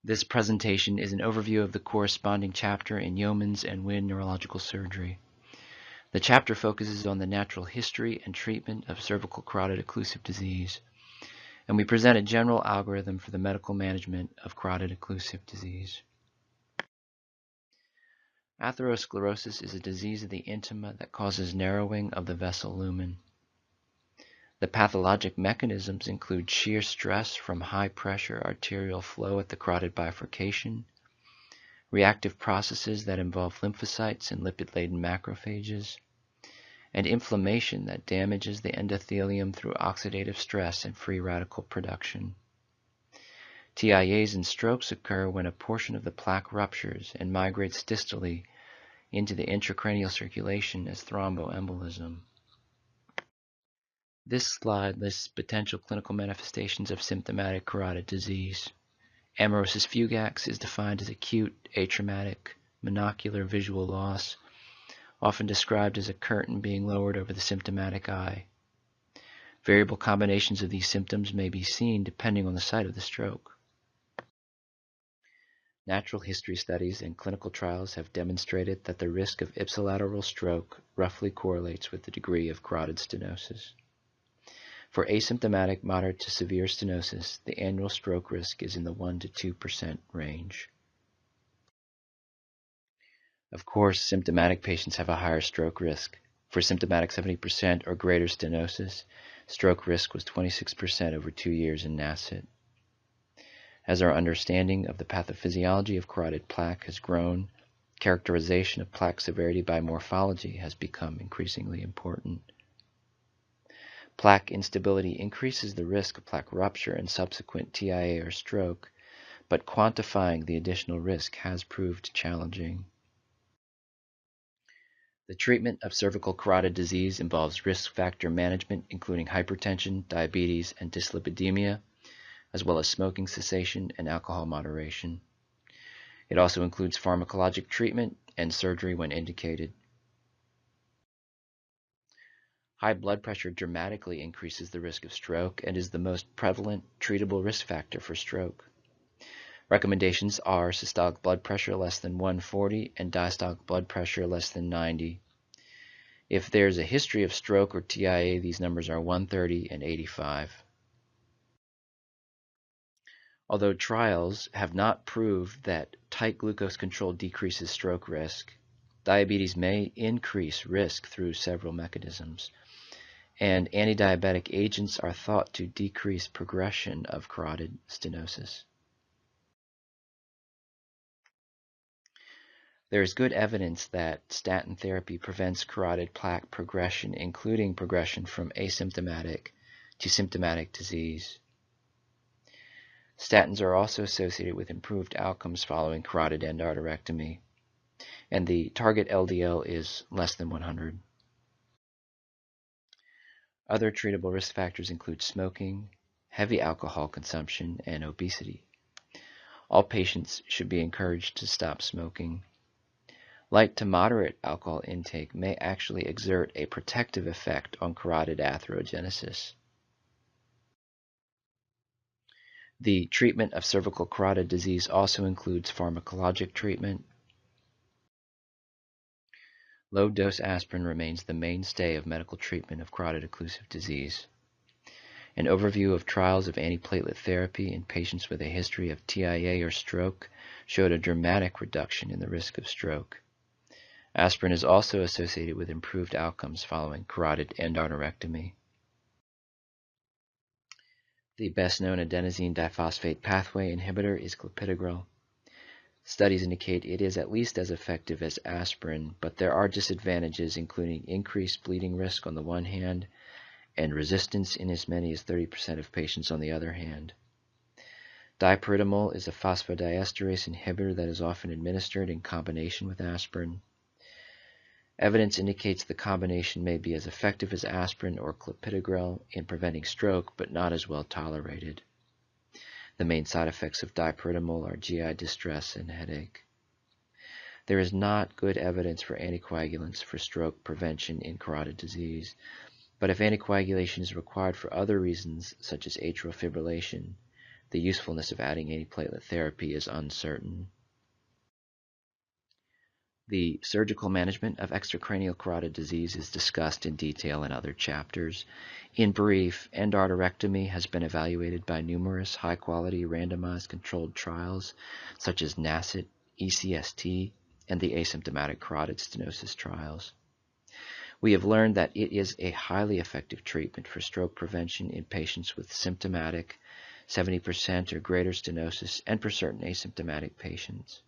This presentation is an overview of the corresponding chapter in Yeoman's and Wynn Neurological Surgery. The chapter focuses on the natural history and treatment of cervical carotid occlusive disease, and we present a general algorithm for the medical management of carotid occlusive disease. Atherosclerosis is a disease of the intima that causes narrowing of the vessel lumen. The pathologic mechanisms include shear stress from high-pressure arterial flow at the carotid bifurcation, reactive processes that involve lymphocytes and lipid-laden macrophages, and inflammation that damages the endothelium through oxidative stress and free radical production. TIAs and strokes occur when a portion of the plaque ruptures and migrates distally into the intracranial circulation as thromboembolism. This slide lists potential clinical manifestations of symptomatic carotid disease. Amaurosis fugax is defined as acute, atraumatic, monocular visual loss, often described as a curtain being lowered over the symptomatic eye. Variable combinations of these symptoms may be seen depending on the site of the stroke. Natural history studies and clinical trials have demonstrated that the risk of ipsilateral stroke roughly correlates with the degree of carotid stenosis. For asymptomatic moderate to severe stenosis, the annual stroke risk is in the 1 to 2% range. Of course, symptomatic patients have a higher stroke risk. For symptomatic 70% or greater stenosis, stroke risk was 26% over 2 years in NASIT. As our understanding of the pathophysiology of carotid plaque has grown, characterization of plaque severity by morphology has become increasingly important. Plaque instability increases the risk of plaque rupture and subsequent TIA or stroke, but quantifying the additional risk has proved challenging. The treatment of cervical carotid disease involves risk factor management, including hypertension, diabetes, and dyslipidemia, as well as smoking cessation and alcohol moderation. It also includes pharmacologic treatment and surgery when indicated. High blood pressure dramatically increases the risk of stroke and is the most prevalent treatable risk factor for stroke. Recommendations are systolic blood pressure less than 140 and diastolic blood pressure less than 90. If there's a history of stroke or TIA, these numbers are 130 and 85. Although trials have not proved that tight glucose control decreases stroke risk, diabetes may increase risk through several mechanisms, and antidiabetic agents are thought to decrease progression of carotid stenosis. There is good evidence that statin therapy prevents carotid plaque progression, including progression from asymptomatic to symptomatic disease. Statins are also associated with improved outcomes following carotid endarterectomy, and the target LDL is less than 100. Other treatable risk factors include smoking, heavy alcohol consumption, and obesity. All patients should be encouraged to stop smoking. Light to moderate alcohol intake may actually exert a protective effect on carotid atherogenesis. The treatment of cervical carotid disease also includes pharmacologic treatment. Low-dose aspirin remains the mainstay of medical treatment of carotid occlusive disease. An overview of trials of antiplatelet therapy in patients with a history of TIA or stroke showed a dramatic reduction in the risk of stroke. Aspirin is also associated with improved outcomes following carotid endarterectomy. The best-known adenosine diphosphate pathway inhibitor is clopidogrel. Studies indicate it is at least as effective as aspirin, but there are disadvantages, including increased bleeding risk on the one hand and resistance in as many as 30% of patients on the other hand. Dipyridamole is a phosphodiesterase inhibitor that is often administered in combination with aspirin. Evidence indicates the combination may be as effective as aspirin or clopidogrel in preventing stroke, but not as well tolerated. The main side effects of dipyridamole are GI distress and headache. There is not good evidence for anticoagulants for stroke prevention in carotid disease, but if anticoagulation is required for other reasons, such as atrial fibrillation, The usefulness of adding antiplatelet therapy is uncertain. The surgical management of extracranial carotid disease is discussed in detail in other chapters. In brief, endarterectomy has been evaluated by numerous high-quality randomized controlled trials such as NACIT, ECST, and the asymptomatic carotid stenosis trials. We have learned that it is a highly effective treatment for stroke prevention in patients with symptomatic 70% or greater stenosis and for certain asymptomatic patients.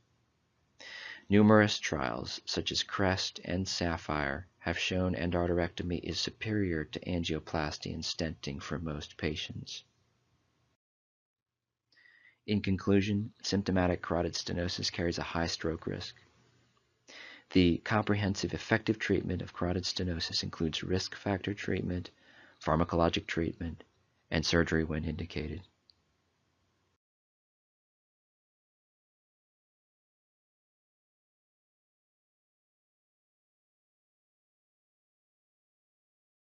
Numerous trials, such as CREST and SAPPHIRE, have shown endarterectomy is superior to angioplasty and stenting for most patients. In conclusion, symptomatic carotid stenosis carries a high stroke risk. The comprehensive effective treatment of carotid stenosis includes risk factor treatment, pharmacologic treatment, and surgery when indicated.